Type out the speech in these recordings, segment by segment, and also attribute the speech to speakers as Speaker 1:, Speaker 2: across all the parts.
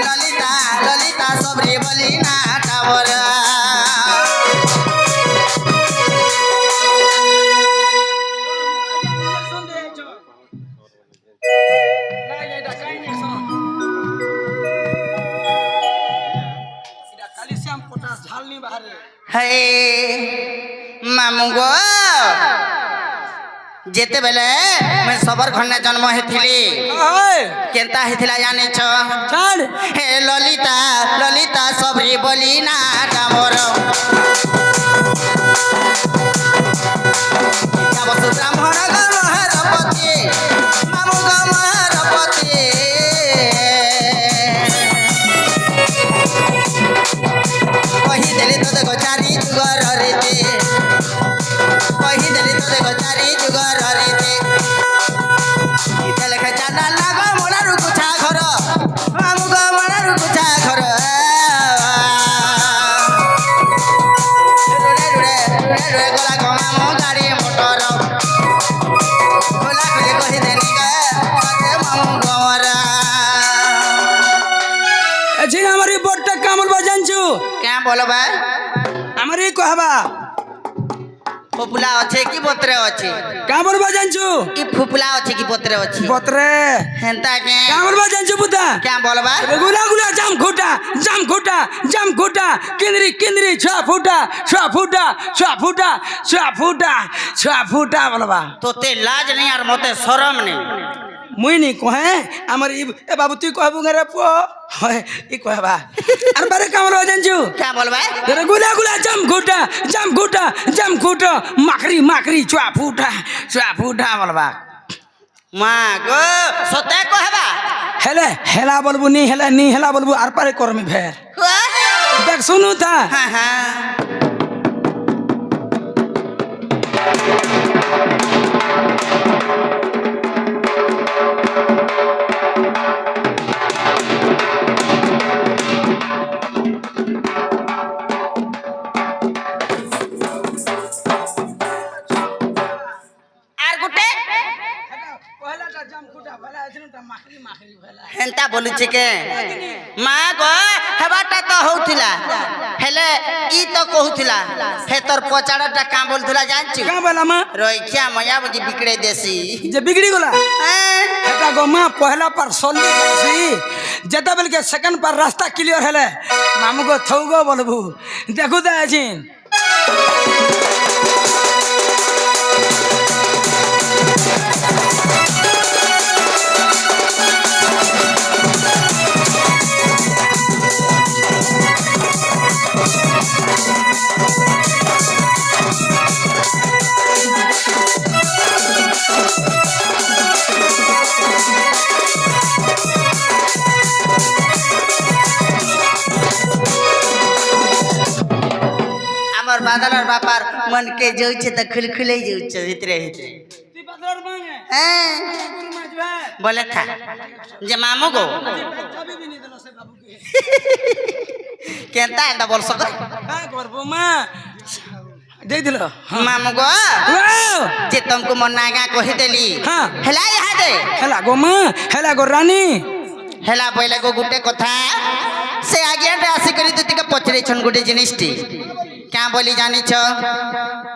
Speaker 1: ললিতা ললিতা সবরি বলি না টাবর হে মামু গো যেতেবেলে মুই সবর খন্ডে জন্ম হয়েছিলি কেনতা হয়েছিলা জানিছ হে ললিতা ললিতা সবরি বলি না টাবর বসু ব্রাহ্মণ গমহারপতি মামু গমহারপতি কহিদেলি তো দেখো চারি যুগর রীতি কহিদেলি তো দেখো চারি যুগর রীতি লেখা চাঁদা লাগ মোড়ার কুছা ঘর মামু গমহার কুছা ঘর রুড়ে রুড়ে রুড়ে রুড়ে গলা গমামু গাড়ি মোটর খোলা খুলি কহিদেলি গে মামু গমরা
Speaker 2: এছিন আমার এই বড়টা কামড় বাজানছু
Speaker 1: क्या बोलबा
Speaker 2: আমার এই কহবা
Speaker 1: फुफुला अच्छे कि बोतरे अच्छे
Speaker 2: কামড় বাজানছু
Speaker 1: कि फुफुला अच्छे कि बोतरे अच्छे
Speaker 2: বতরে
Speaker 1: हेंता के
Speaker 2: কামড় বাজানছু বুতা
Speaker 1: क्या बोलबा
Speaker 2: গুলা গুলা জাম ঘোটা জাম ঘোটা জাম ঘোটা কেন্দ্রি কেন্দ্রি ছ ফুটা ছ ফুটা ছ ফুটা ছ ফুটা ছ ফুটা বলবা
Speaker 1: तोते लाज नहीं और मोते शरम नहीं
Speaker 2: মুই নি কহে আমার এ বাবু তুই কহবু রে পো হয় ই কহবা আর বারে কামড় বাজানছু
Speaker 1: क्या बोलबा
Speaker 2: গুলা গুলা জাম ঘোটা জাম ঘোটা জাম ঘোটা মাখরি মাখরি ছ ফুটা বলবা
Speaker 1: मां गो सोते कहबा
Speaker 2: হেলে হেলা বলবু নি হেলা নি হেলা বলবু আর পারে করমি ফের দেখ শুনু তা
Speaker 1: हां हां आर गुटे हेंता बोलुचे के मां गो हेबाटा तो होउथिला हेले ई तो कहउथिला हे तोर पचाड़ाटा का बोलथुला जानछु
Speaker 2: কা বলা মা
Speaker 1: रोइखिया मया बुझी बिगड़े देसी
Speaker 2: যে বিগড়ি গলা
Speaker 1: हैं?
Speaker 2: এটা গো মা পহলা পার সলি যাইছি যেটা বেলকে সেকেন্ড পার রাস্তা ক্লিয়ার হেলে মামু গো থৌ গো বলবু দেখু দা আছিন
Speaker 1: हमर बादल और बापार मन के जोइछे त खुलखुले जोइछे भितरे भितरे
Speaker 2: তুই পাথর মাঙে
Speaker 1: हैं
Speaker 2: গুরু মাজবা
Speaker 1: बोले था जे मामू गो
Speaker 2: কবি বি নি দিলো সে বাবু কে
Speaker 1: केनता एंदा बोल सको
Speaker 2: কা করবো মা দেই দিল
Speaker 1: मामू गो
Speaker 2: ওয়াও
Speaker 1: जे तुमको मनागा कहि देली
Speaker 2: हां
Speaker 1: हेला यहाँ दे
Speaker 2: হেলা গো মা হেলা গো রানী
Speaker 1: हेला पहले को गुटे कथा से आगे आसी करी तू तिका पचरे छन गुटे जिनिसटी क्या बोली जानी छ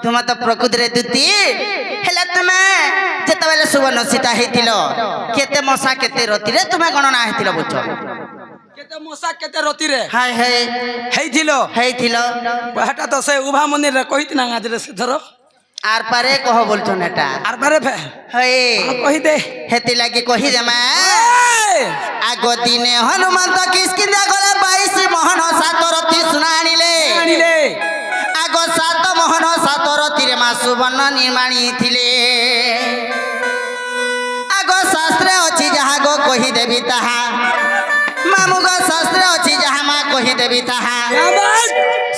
Speaker 1: तुम तो प्रकृति रे दुती हेला तुमे जेतबेले सुवर्ण सीता हेतिलो केते मसा केते रति रे तुमे गणना हेतिलो बुझो
Speaker 2: কেতে মশা কেতে রতি রে
Speaker 1: हाय हाय
Speaker 2: হেইছিল
Speaker 1: हेतिलो
Speaker 2: হেটা তো সে উভা মন্দির রে কহিত না গাজরে সে ধরো
Speaker 1: आर पारे कह बोलछो नेटा
Speaker 2: আর বারে ফে
Speaker 1: हे
Speaker 2: কহি দে
Speaker 1: हेति लागी कहि देमा
Speaker 2: এই!
Speaker 1: आगो दिने हनुमंत किसकिंदा गले 22 मोहन सातरथी सुनाणीले
Speaker 2: আনিলে
Speaker 1: आगो सात मोहन सातरथी रे मा सुवर्ण निर्माणी थिले आगो शास्त्र अछि जहा गो कहि देबी ताहा मामू गो शास्त्र अछि जहा मा कहि देबी ताहा
Speaker 2: क्या बात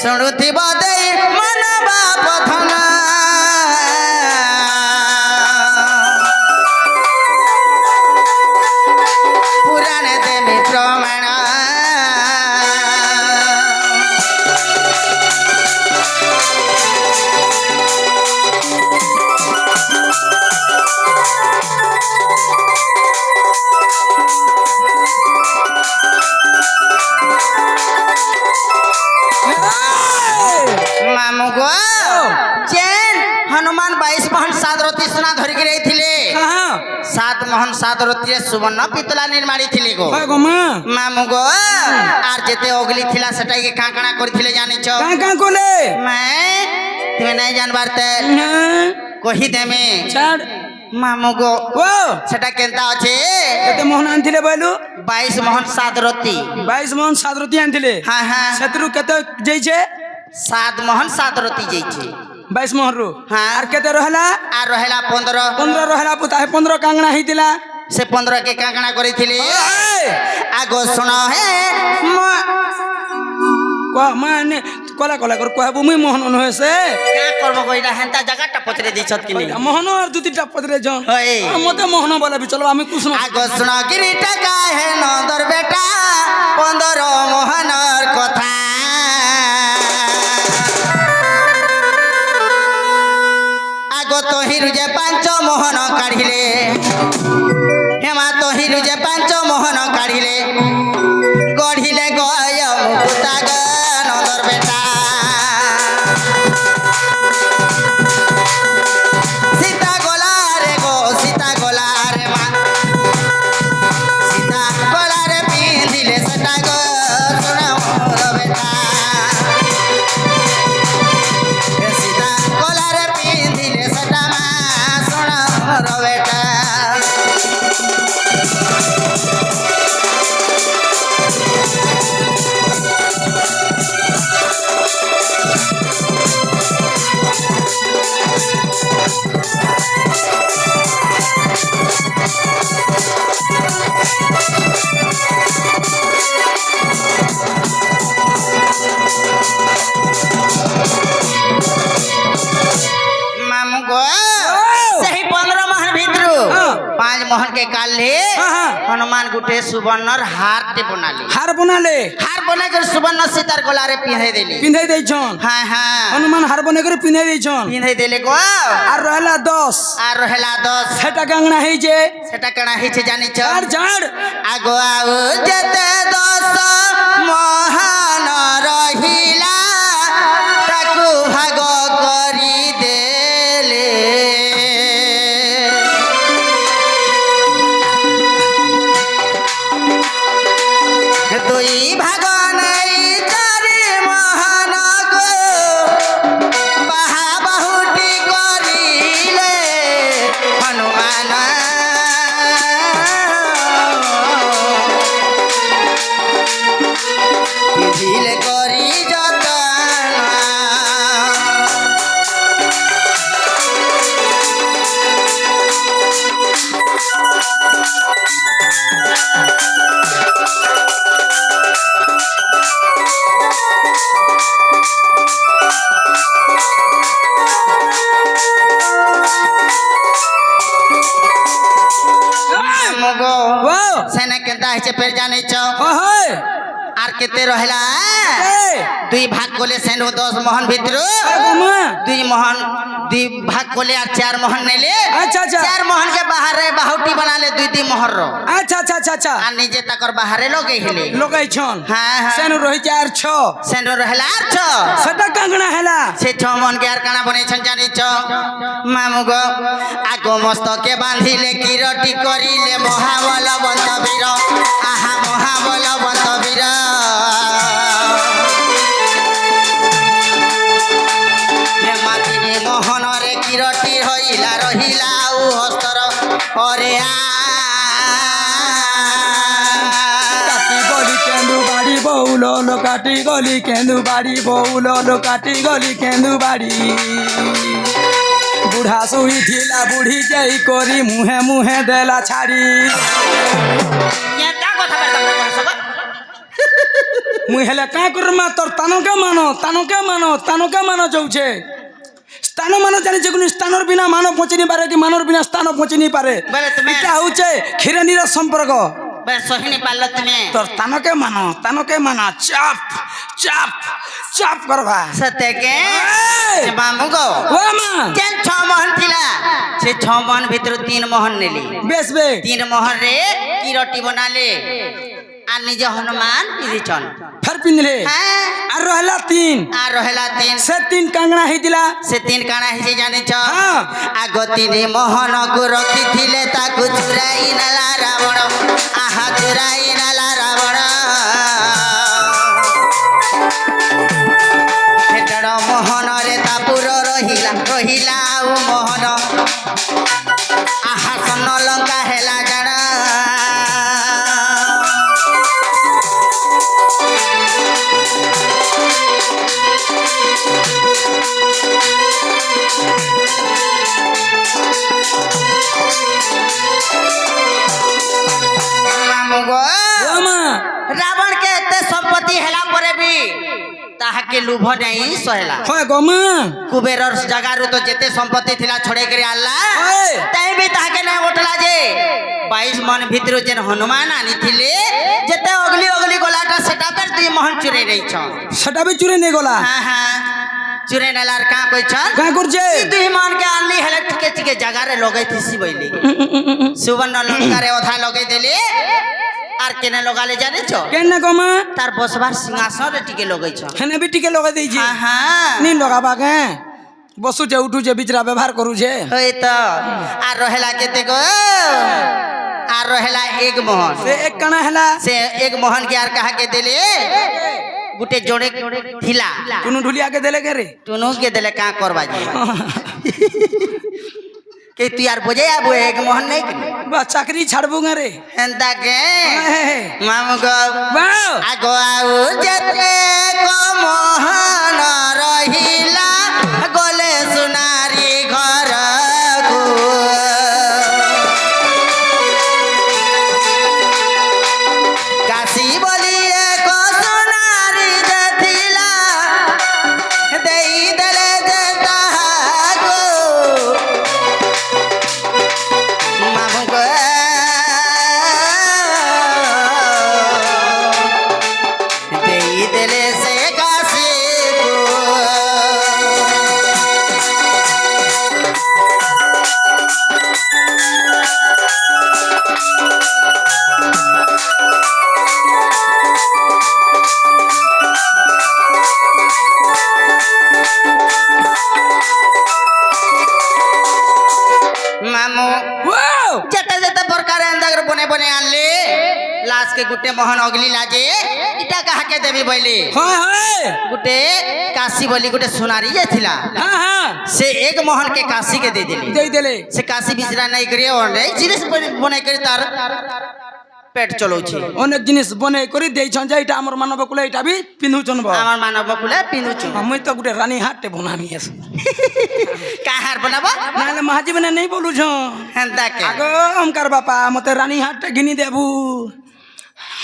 Speaker 1: सुनुथिबो दे मन बाप धना पुराण देवी प्रमाण সাত মোহন সাত রতিরে সুবর্ণ পিতলা নির্মাণী থিলে গো
Speaker 2: হয় গো মা
Speaker 1: মামু গো আর যেতে অগলি থিলা সেটাকে কাঁকড়া করিছিলে জানিছ
Speaker 2: কাঁ কাঁ কোলে
Speaker 1: মা তুমি নাই জানবার তে
Speaker 2: হ্যাঁ
Speaker 1: কহি দেমে
Speaker 2: ছাড়
Speaker 1: মামু গো
Speaker 2: ও
Speaker 1: সেটা কেনতা আছে
Speaker 2: কেতে মোহন আনଥିଲେ বইলু
Speaker 1: 22 মোহন সাত রতি
Speaker 2: 22 মোহন সাদরতি আনଥିଲେ
Speaker 1: হ্যাঁ হ্যাঁ
Speaker 2: সেতরু কেতে যাইছে
Speaker 1: 7 মোহন সাত রতি যাইছে
Speaker 2: 22 মোহন রু
Speaker 1: হ্যাঁ।
Speaker 2: আর কেতে রহলা
Speaker 1: আর রহেলা 15
Speaker 2: 15 রহলা পুতা 15 কাংনা হইতিলা
Speaker 1: ସେ 15 କେ କାଙ୍କଣା କରିଥିଲି ଆଗ ଶୁଣ ହେ
Speaker 2: ক মানে কলা কলা কর কহবু মুই মোহন নহে সে
Speaker 1: କା କରବ কইলা হেନ୍ତା জায়গাটা পচরে দিছত কিনি
Speaker 2: মোহন আর দুটি টাপদরে জন
Speaker 1: হই
Speaker 2: মতে মোহন বলা বি চলো আমি কুছ
Speaker 1: আগ ଶୁଣ গিরিটা কাহে নন্দর বেটা 15 মোহনর কথা আগ তহিরু যে 5 মোহন কাঢ়িলে হেমা তহিরু যে 5 মোহন কাঢ়িলে গঢ়িলে গয় মুকুতা গ নন্দর বেটা সীতা গলারে গো সীতা গলারে মা সীতা গলারে পিঁধিলে সেটা গো শোণ মোর বেটা সীতা গলারে পিঁধিলে সেটা মা শোণ মোর বেটা मामू गो सही 15 मोहन भितरु 5 मोहन के काल्हे हनुमान गुटे सुवर्णर हार टे बनाले
Speaker 2: हार बनाले
Speaker 1: हार बना कर सुवर्ण सीतार गलारे पिंधे देली
Speaker 2: পিন্ধাই দেইছন
Speaker 1: हां हां
Speaker 2: হনুমান হার বনে করে পিন্ধাই দেইছন
Speaker 1: पिंधे देले गो
Speaker 2: আর রহলা 10
Speaker 1: আর রহেলা 10
Speaker 2: সেটা কাংনা হইছে
Speaker 1: সেটা কেনা হিছে জানিছ
Speaker 2: আর ঝাড়
Speaker 1: আগো আউ যেতে 10 মোহন রহিলা তাকু ভাগ করি দেলে দুই ভাগ নাই চারি মোহন গো বাহা বাহুটি করিলে হনুমান পিঁধিলে করি যতন মগো
Speaker 2: ও
Speaker 1: সেনা কেনতা হইছে ফের জানিছ
Speaker 2: ওহই
Speaker 1: আর কেতে রহিলা
Speaker 2: এ
Speaker 1: দুই ভাগ করলে সেন 10 মোহন ভিতরু
Speaker 2: মা
Speaker 1: দুই মোহন দুই ভাগ করলে আর 4 মোহন নেলে
Speaker 2: আচ্ছা আচ্ছা
Speaker 1: 4 মোহন के बाहरे बाहुटी बनाले दुई दुई मोहर रो
Speaker 2: আচ্ছা আচ্ছা আচ্ছা আচ্ছা
Speaker 1: আর নিজে তাকর বাহারে লগে হেলে
Speaker 2: লগাইছন
Speaker 1: হ্যাঁ হ্যাঁ
Speaker 2: সেন রহিছে আর 6
Speaker 1: সেন রহিলা আর 6
Speaker 2: সেটা কাংনা হেলা
Speaker 1: সে 6 মন কে আর কানা বনাইছন জানিছ মামু গো আগো মস্তকে বাঁধিলে কিরটি করিলে মহাবল বন্ত বীর আহা মহাবল বন্ত বীর হে মাতিনে মোহনরে কিরটি হইলা রহিলা আউ হস্তর ওরে
Speaker 2: কাটি গলি কেন্দু বাড়ি বউল লো কাটি গলি কেন্দু বাড়ি বউল লো কাটি গলি কেন্দু বাড়ি বুঢ়া শুই থিলা বুঢ়ী যাই করি মুহে মুহে দেলা ছাড়ি মুই হেলে কাঁ করমা তোর তানকে মানো যাচ্ছে স্থান মানো জানিছে কোনো স্থানর বিনা মানো পৌঁছে নি পারে কি মানর বিনা স্থান পৌঁছে নি পারে
Speaker 1: বলে তুমি
Speaker 2: এটা হচ্ছে খিরানির সম্পর্ক
Speaker 1: সহিনি পারল তুমি
Speaker 2: তোর তানকে মানো চাপ চাপ চাপ করবা
Speaker 1: সত্যকে
Speaker 2: এই!
Speaker 1: মামু গো
Speaker 2: ও মা
Speaker 1: কেন 6 মোহন থিলা সে 6 মোহন ভিতর 3 মোহন নেলি
Speaker 2: বেশ বে
Speaker 1: 3 মোহন রে কিরটি বনালে আর নিজে হনুমান পিঁধিছন
Speaker 2: ফের পিঁধলে
Speaker 1: হ্যাঁ
Speaker 2: আর রহলা 3
Speaker 1: আর রহেলা 3
Speaker 2: সে 3 কাঙ্গনা হইতিলা
Speaker 1: সে 3 কাଣା ହେଇଛି ଜାଣିଛ
Speaker 2: হ্যাঁ
Speaker 1: ଆଗ 3 ମୋହନକୁ ରଖିଥିଲେ ତାକୁ ଚୁରାଇ ନେଲା ରାବଣ ଆହା ଚୁରାଇ ନେଲା ରାବଣ ହେଟଡ଼ ମୋହନରେ ତା ପୁର ରହିଲା ରହିଲା ଆଉ ମୋହନ ଆହା ସନ ଲଙ୍କା ହେଲା ଜାଣ
Speaker 2: ওমা
Speaker 1: রাবণ কে এতে সম্পত্তি হেলা পরে বি তাহাকে লুভ নাই সহেলা
Speaker 2: হয় গমা
Speaker 1: কুবেরর জাগারু তো যেতে সম্পত্তি থিলা ছড়াই করে আল্লাহ
Speaker 2: হয়
Speaker 1: তাই বি তাহাকে না উঠলা যে 22 মন ভিতর যেন হনুমান আনিଥିଲେ যেতে অগলি অগলি গলাটা সেটা ফের 2 মহন চুরে রইছ
Speaker 2: সেটা বি চুরে নেই গলা
Speaker 1: হ্যাঁ হ্যাঁ চুরে নেলার কা কইছ
Speaker 2: কা করছে
Speaker 1: 2 মন কে আনলি হেলে টিকে টিকে জাগারে লগাই থিসি বইলি সুবর্ণ লঙ্কারে অধা লগাই দেলি আর কেনে লগালে জানিছ
Speaker 2: কেন গমা
Speaker 1: তার বসবার সিংহাসনে টিকে লগাইছ
Speaker 2: হেনে বি টিকে লগাই দেইছি
Speaker 1: হ্যাঁ হ্যাঁ
Speaker 2: নি লগাবা কে বসুছে উঠুছে বিচরা ব্যবহার করুছে
Speaker 1: হই তো আর রহেলা কেতে গো আর রহেলা এক মোহন
Speaker 2: সে এক কানা হেলা
Speaker 1: সে এক মোহন के आर कहा के देले गुटे जोड़े थिला
Speaker 2: টুনু ঢুলি আগে দেলে কে রে
Speaker 1: टुनु के देले का करबा जी के तू यार बोझे आबो एक मोहन नहीं कि
Speaker 2: বা চাকরি ছাড়বো গে রে
Speaker 1: एंता के
Speaker 2: হ্যাঁ।
Speaker 1: मामू गो
Speaker 2: বাও
Speaker 1: आगो आउ जते को मोहन रहिला गोले सुनारी घर को काशी बोलिए को सुनारी जथिला देई दले जता गो मामू गो देई दले से काशी को मामू
Speaker 2: ওয়াও
Speaker 1: যেতে যেতে প্রকার এন্দাগর বনে বনে আনলে লাশ के गुटे मोहन अगली लाजे इटा काहाके देबी बोली
Speaker 2: হয় হয়
Speaker 1: गुटे काशी बोली गुटे सुनारी जे थिला
Speaker 2: হ্যাঁ হ্যাঁ
Speaker 1: से एक मोहन के काशी के दे देली
Speaker 2: দেই দেলে
Speaker 1: से काशी बिसरा नहीं करे और नहीं जिनिस बने करे तार पेट चलौछि
Speaker 2: অনেক জিনিস বনে করে দেইছন যে এটা আমার মানব কুলে এটা বি পিন্ধুছন বা
Speaker 1: আমার মানব কুলে পিনুछु
Speaker 2: আমি তো গুটে রানী হাটে বনামি আছো
Speaker 1: काहार बनाबो
Speaker 2: নাহলে মাঝি বনে নেই বলুছ
Speaker 1: हेंदा के
Speaker 2: আগো আমকার বাপা মতে রানী হাটে ঘিনি দেবু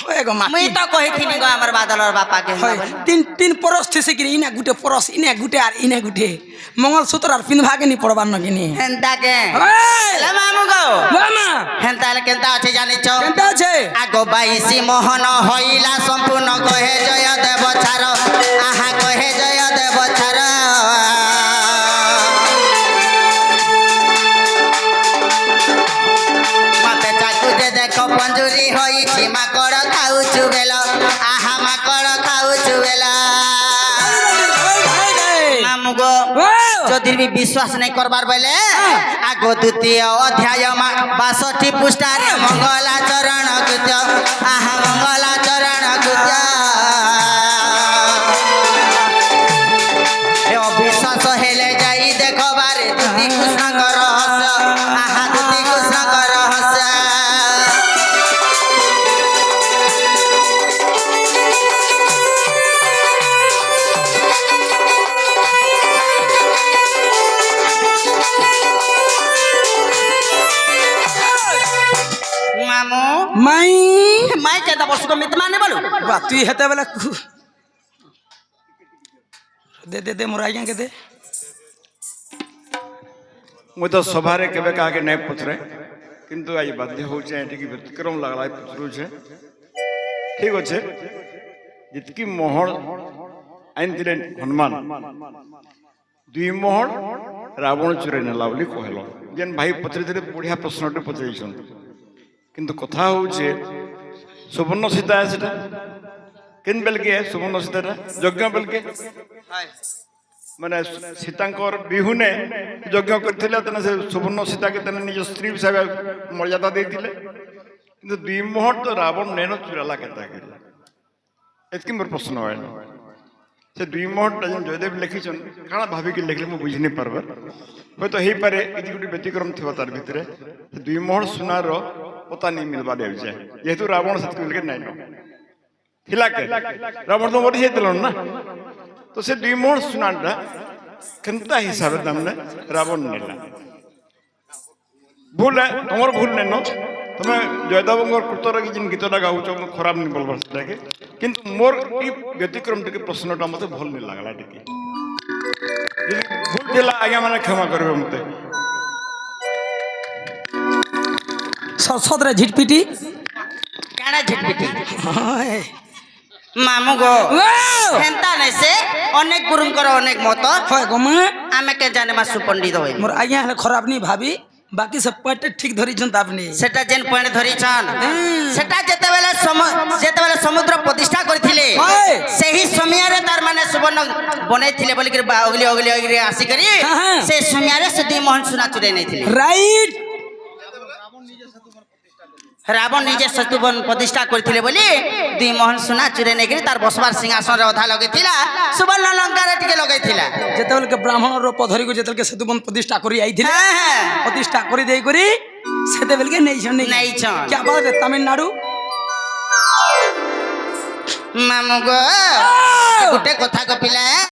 Speaker 2: ওই গো মা
Speaker 1: मुई तो कहि थिनी गो हमर बादलर बापा के
Speaker 2: হয় তিন তিন পরস থেকে কিনি ইনা গুটে পরস ইনা গুটে আর ইনা গুটে মঙ্গল সূত্র আর পিন ভাগে নি পড়বার নগিনি
Speaker 1: हेंदा के
Speaker 2: ওই
Speaker 1: ले मामू गो
Speaker 2: মামা
Speaker 1: हेंदा ले केनता আছে জানিছ
Speaker 2: কেনটা আছে
Speaker 1: आगो 22 मोहन हईला संपूर्ण कहे जय देव छार आहा कहे जय देव छार मते चाकू जे देख पंजुरी होई माकड़ खाउछु बेल आहा माकड़ खाउछु बेल मामू गो যদি বি বিশ্বাস নাই করবার বলে আগো দ্বিতীয় অধ্যায় 62 পৃষ্ঠারে মঙ্গলাচরণ কৃত্য আহা মঙ্গলাচরণ কৃত্য এ অবিশ্বাস হেলে যাই দেখবারে দুতি কৃষ্ণଙ୍କ রহস্য আহা দুতি কৃষ্ণଙ୍କ রহস্য মামু
Speaker 2: মাই
Speaker 1: মাই কেদা বসুক মিত মানে বলু
Speaker 2: বা তুই হেতে বেলা দে দে দে মোর আজ্ঞা কে দে
Speaker 3: मुझे तो सभारे केवे काके नहीं पचरे किंतु आज बाध्य हो जाए एटी की व्यतिक्रम लगला पचरू छे ठीक अच्छे जितकी मोहर आइन दिले हनुमान दुई मोहर रावण चुरे नेला बोली कहलो जेन भाई पचरे धीरे बढ़िया प्रश्नटे पचरेछन किंतु कथा होचे সুবর্ণ সীতা সেটা কেন বেলকে সুবর্ণ সীতাটা যজ্ঞ বেলকে মানে সীতাঙ্কর বিহুনে যজ্ঞ করলে তেনে সে সুবর্ণ সীতাকে তেনে নিজ স্ত্রী হিসাবে মর্যাদা দিয়ে কিন্তু দুই মুহূর্ত রাবণ নেন চুরালা কেতা করে এতকি মোর প্রশ্ন হয় না সে দুই মুহূর্ত যেন জয়দেব লিখিছেন কাଣା ভাবিকি লিখলে মু বুঝি নি পারবার হয়তো হইপারে কিছু গোটে ব্যতিক্রম থিব তার ভিতরে সে দুই মুহূর্ত শোনার পতা নি মিলবা দেউছে যেহেতু রাবণ সেতকি বেলকে নাই থিলাকে রাবণ তো মরি যাইছিল না তো সে দুই মুহূর্ত শোনাটা কেনতা হিসাবে তামনে রাবণ নেলা ভুল তোমার ভুল নেন তুমি জয়দেবঙ্কর কৃতরাগী যে গীতটা গাউছ খারাপ নি বলবার সেটাকে কিন্তু মোর এই ব্যতিক্রম টিকে প্রশ্নটা মতো ভাল নি লাগলা টিকে যদি ভুল ଥିଲା আজ্ঞা মানে ক্ষমা করবে মতে
Speaker 2: সদরে ঝিটপিটি
Speaker 1: কাଣା ঝিটপিটি মামু গো হেন্তা নাই সে অনেক গুরুঙ্কর অনেক মত
Speaker 2: হয় গো মা
Speaker 1: আমি কে জানে মা সুপণ্ডিত হই
Speaker 2: মোর আজ্ঞা হলে খারাপ নি ভাবি বাকি সব পয়েন্টে ঠিক ধরিছেন আপনি
Speaker 1: সেটা যেন পয়েন্ট ধরিছন সেটা যেতেবেলে সমুদ্র প্রতিষ্ঠা করিଥିଲେ
Speaker 2: হয়।
Speaker 1: সেই সমୟରେ তার মানে সুবর্ণ বনাইଥିଲେ বলি করে অগলি অগলি অগলি আসি করি
Speaker 2: হ্যাঁ।
Speaker 1: সেই সমୟରେ ସେ ଦୁଇ মোহন ସୁନା ଚୁରେଇ ନେଇଥିଲେ
Speaker 2: রাইট
Speaker 1: রাবণ নিজে সেতুবন প্রতিষ্ঠা করিଥିଲେ বলি দুই মোহন সুনা চুরেই নেইকରି তার বসবার সিংহাসନରେ অধা লগাইଥିଲା সুবর্ণ লঙ্কারে ଟିକେ লগাইଥିଲା
Speaker 2: যেতবেলে ব্রাহ্মণর রূপ ধরিক যেতবেলে সেতুবন প্রতিষ্ঠা করি আইଥିଲେ
Speaker 1: হ্যাঁ হ্যাঁ
Speaker 2: প্রতিষ্ঠা করে দেই করি সেতেবেলে নেইছন
Speaker 1: নেইছন।
Speaker 2: क्या बात है তামিলনাড়ু
Speaker 1: মামু গো গোটে কথা কপিলা